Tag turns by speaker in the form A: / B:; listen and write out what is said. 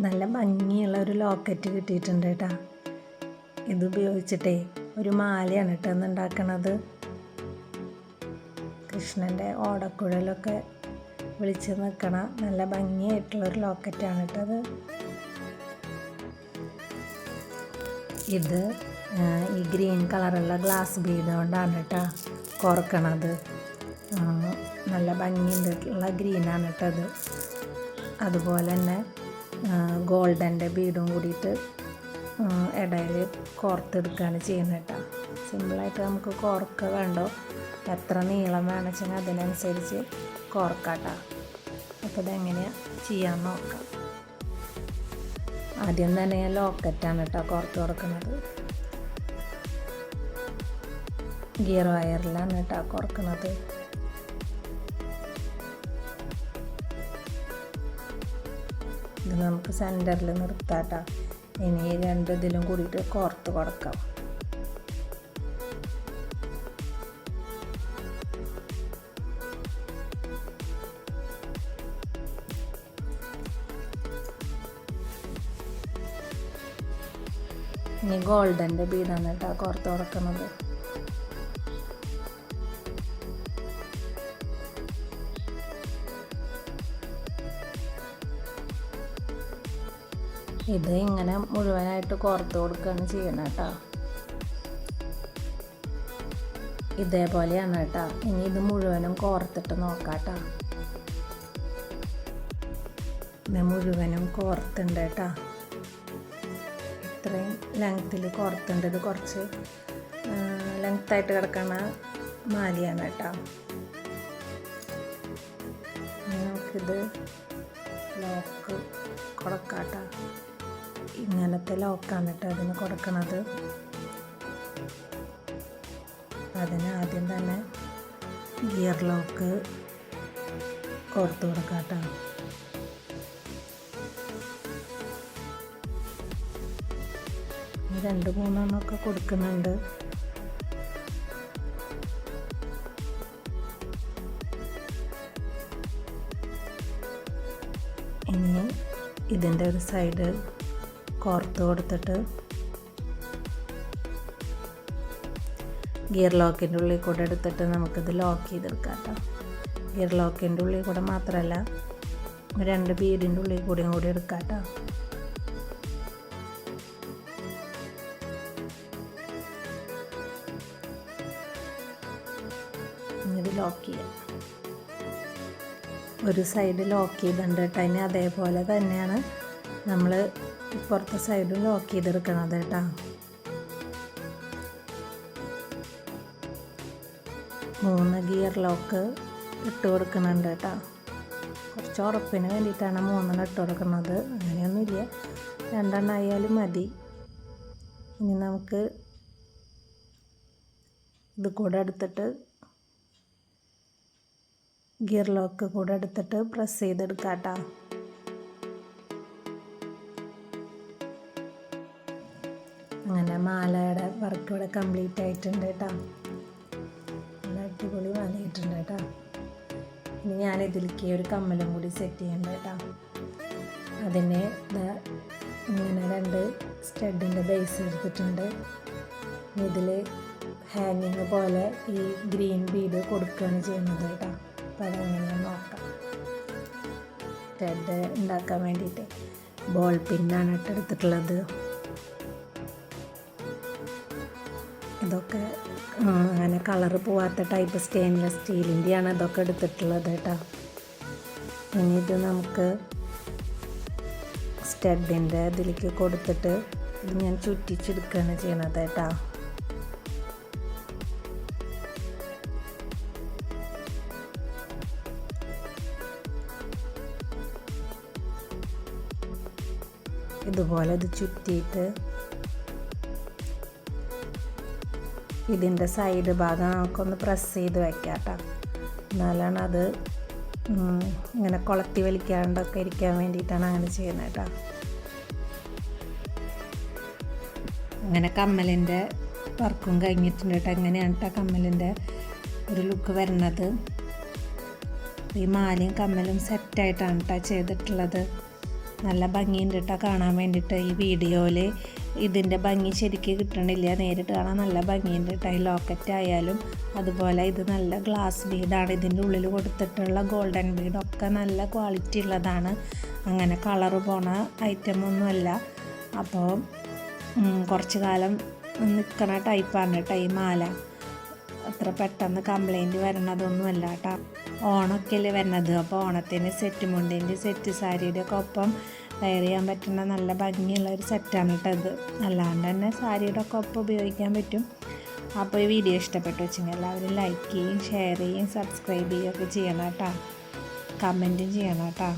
A: നല്ല ഭംഗിയുള്ള ഒരു ലോക്കറ്റ് കിട്ടിയിട്ടുണ്ട് കേട്ടോ. ഇത് ഉപയോഗിച്ചിട്ടേ ഒരു മാലയാണ് കേട്ടോ ഇന്ന് ഉണ്ടാക്കണത്. കൃഷ്ണൻ്റെ ഓടക്കുഴലൊക്കെ വിളിച്ച് നിൽക്കണ നല്ല ഭംഗിയായിട്ടുള്ളൊരു ലോക്കറ്റാണ് കേട്ടത്. ഇത് ഈ ഗ്രീൻ കളറുള്ള ഗ്ലാസ് ബീഡ് കൊണ്ടാണ് കേട്ടോ കോർക്കണത്. നല്ല ഭംഗിയുള്ള ഗ്രീനാണ് കേട്ടത്. അതുപോലെ തന്നെ ഗോൾഡൻ്റെ ബീഡും കൂടിയിട്ട് ഇടയിൽ കോർത്തെടുക്കുകയാണ് ചെയ്യുന്നത് കേട്ടോ. സിമ്പിളായിട്ട് നമുക്ക് കോർക്ക വേണ്ടോ, എത്ര നീളം വേണമെന്നുവെച്ചാൽ അതിനനുസരിച്ച് കോർക്കാം കേട്ടോ. അപ്പോൾ ഇതെങ്ങനെയാണ് ചെയ്യാൻ നോക്കാം. ആദ്യം തന്നെ ഞാൻ ലോക്കറ്റാണ് കേട്ടോ കോർത്ത് കൊടുക്കുന്നത്. ഗിയർ വയറിലാണ് കേട്ടോ കോർക്കുന്നത്. ഇത് നമുക്ക് സെൻറ്ററിൽ നിർത്താം കേട്ടോ. ഇനി രണ്ട് ഇതിലും കൂടിയിട്ട് കോർത്ത് കൊടുക്കാം. ഇനി ഗോൾഡൻ്റെ ബീഡാണ് കേട്ടോ കോർത്ത് കൊടുക്കുന്നത്. ഇത് ഇങ്ങനെ മുഴുവനായിട്ട് കോർത്ത് കൊടുക്കുകയാണ് ചെയ്യണം കേട്ടോ. ഇതേപോലെയാണ് കേട്ടോ. ഇനി ഇത് മുഴുവനും കോർത്തിട്ട് നോക്കാം കേട്ടോ. ഇത് മുഴുവനും കോർത്തുണ്ട് കേട്ടോ. ഇത്രയും ലെങ്ത്തിൽ കോർത്തുണ്ട്. ഇത് കുറച്ച് ലെങ്ത്തായിട്ട് കിടക്കുന്ന മാലയാണ് കേട്ടോ. നമുക്കിത് ലോക്ക് കൊടുക്കാം കേട്ടോ. ഇങ്ങനത്തെ ലോക്കാണ് കേട്ടോ അതിന് കൊടുക്കണത്. അതിന് ആദ്യം തന്നെ ഗിയർ ലോക്ക് കോർത്ത് കൊടുക്കാം കേട്ടോ. രണ്ട് മൂന്നെണ്ണമൊക്കെ കൊടുക്കുന്നുണ്ട്. ഇനി ഇതിൻ്റെ ഒരു സൈഡ് കോർത്ത് കൊടുത്തിട്ട് ഗിയർ ലോക്കിൻ്റെ ഉള്ളിൽ കൂടെ എടുത്തിട്ട് നമുക്കിത് ലോക്ക് ചെയ്തെടുക്കാം കേട്ടോ. ഗിയർ ലോക്കിൻ്റെ ഉള്ളിൽ കൂടെ മാത്രമല്ല രണ്ട് ബീഡിൻ്റെ ഉള്ളിൽ കൂടിയും കൂടി എടുക്കാം കേട്ടോ. ഇത് ലോക്ക് ചെയ്യാം. ഒരു സൈഡ് ലോക്ക് ചെയ്തിട്ടുണ്ട് കേട്ടോ. ഇനി അതേപോലെ തന്നെയാണ് നമ്മൾ ഇപ്പുറത്തെ സൈഡും ലോക്ക് ചെയ്തെടുക്കണത് കേട്ടോ. മൂന്ന് ഗിയർ ലോക്ക് ഇട്ട് കൊടുക്കുന്നുണ്ട് കേട്ടോ. കുറച്ച് ഉറപ്പിന് വേണ്ടിയിട്ടാണ് മൂന്നെണ്ണം ഇട്ട് കൊടുക്കുന്നത്. അങ്ങനെയൊന്നുമില്ല, രണ്ടെണ്ണം ആയാലും മതി. ഇനി നമുക്ക് ഇത് കൂടെ എടുത്തിട്ട് ഗിയർ ലോക്ക് കൂടെ എടുത്തിട്ട് പ്രസ് ചെയ്തെടുക്കാം കേട്ടോ. അങ്ങനെ മാലയുടെ വർക്ക് ഇവിടെ കംപ്ലീറ്റ് ആയിട്ടുണ്ട് കേട്ടോ. നല്ല അടിപൊളി മാലയിട്ടുണ്ട് കേട്ടോ. ഇനി ഞാനിതിലേക്ക് ഒരു കമ്മലും കൂടി സെറ്റ് ചെയ്യണ്ട കേട്ടോ. അതിന് ഇങ്ങനെ രണ്ട് സ്റ്റഡിൻ്റെ ബേസ് എടുത്തിട്ടുണ്ട്. ഇതിൽ ഹാങ്ങിങ് പോലെ ഈ ഗ്രീൻ ബീഡ് കൊടുക്കുകയാണ് ചെയ്യുന്നത് കേട്ടോ. അപ്പോൾ അതങ്ങനെ നോക്കാം. സ്റ്റഡ് ഉണ്ടാക്കാൻ വേണ്ടിയിട്ട് ബോൾ പിന്നാണ് ഇട്ടെടുത്തിട്ടുള്ളത്. ഇതൊക്കെ അങ്ങനെ കളറ് പോവാത്ത ടൈപ്പ് സ്റ്റെയിൻലെസ് സ്റ്റീലിൻ്റെയാണ് ഇതൊക്കെ എടുത്തിട്ടുള്ളത് കേട്ടോ. ഇനി ഇത് നമുക്ക് സ്റ്റഡിൻ്റെ ഇതിലേക്ക് കൊടുത്തിട്ട് ഇത് ഞാൻ ചുറ്റിച്ചെടുക്കുകയാണ് ചെയ്യണത് കേട്ടോ. ഇതുപോലെ ഇത് ചുറ്റിയിട്ട് ഇതിൻ്റെ സൈഡ് ഭാഗം നമുക്കൊന്ന് പ്രസ് ചെയ്ത് വെക്കാം കേട്ടോ. എന്നാലാണ് അത് ഇങ്ങനെ കൊളത്തി വലിക്കാണ്ടൊക്കെ ഇരിക്കാൻ വേണ്ടിയിട്ടാണ് അങ്ങനെ ചെയ്യുന്നത് കേട്ടോ. അങ്ങനെ കമ്മലിൻ്റെ വർക്കും കഴിഞ്ഞിട്ടുണ്ട് കേട്ടോ. എങ്ങനെയാണ് കേട്ടോ കമ്മലിൻ്റെ ഒരു ലുക്ക് വരുന്നത്. ഈ മാലയും കമ്മലും സെറ്റായിട്ടാണ് കേട്ടോ ചെയ്തിട്ടുള്ളത്. നല്ല ഭംഗിയുണ്ട് കേട്ടോ കാണാൻ വേണ്ടിയിട്ട്. ഈ വീഡിയോയിൽ ഇതിൻ്റെ ഭംഗി ശരിക്കും കിട്ടണില്ല, നേരിട്ട് കാണാൻ നല്ല ഭംഗിയുണ്ട് കേട്ടോ. ഈ ലോക്കറ്റ് ആയാലും അതുപോലെ ഇത് നല്ല ഗ്ലാസ് ബീഡാണ്, ഇതിൻ്റെ ഉള്ളിൽ കൊടുത്തിട്ടുള്ള ഗോൾഡൻ ബീഡൊക്കെ നല്ല ക്വാളിറ്റി ഉള്ളതാണ്. അങ്ങനെ കളറ് പോണ ഐറ്റമൊന്നുമല്ല. അപ്പോൾ കുറച്ച് കാലം നിൽക്കണ ടൈപ്പാണ് കേട്ടോ ഈ മാല. അത്ര പെട്ടെന്ന് കംപ്ലൈൻറ്റ് വരണതൊന്നുമല്ല കേട്ടോ. ഓണമൊക്കെയല്ലേ വരുന്നത്, അപ്പോൾ ഓണത്തിന് സെറ്റ് മുണ്ടിൻ്റെ സെറ്റ് സാരിയുടെ ഒക്കെ ഒപ്പം വെയർ ചെയ്യാൻ പറ്റുന്ന നല്ല ഭംഗിയുള്ള ഒരു സെറ്റാണ് കേട്ടോ ഇത്. അല്ലാണ്ട് തന്നെ സാരിയുടെ ഒക്കെ ഒപ്പം ഉപയോഗിക്കാൻ പറ്റും. അപ്പോൾ ഈ വീഡിയോ ഇഷ്ടപ്പെട്ടു വെച്ചെങ്കിൽ എല്ലാവരും ലൈക്ക് ചെയ്യും, ഷെയർ ചെയ്യും, സബ്സ്ക്രൈബ് ചെയ്യുകയൊക്കെ ചെയ്യണം കേട്ടോ. കമൻറ്റും ചെയ്യണം കേട്ടോ.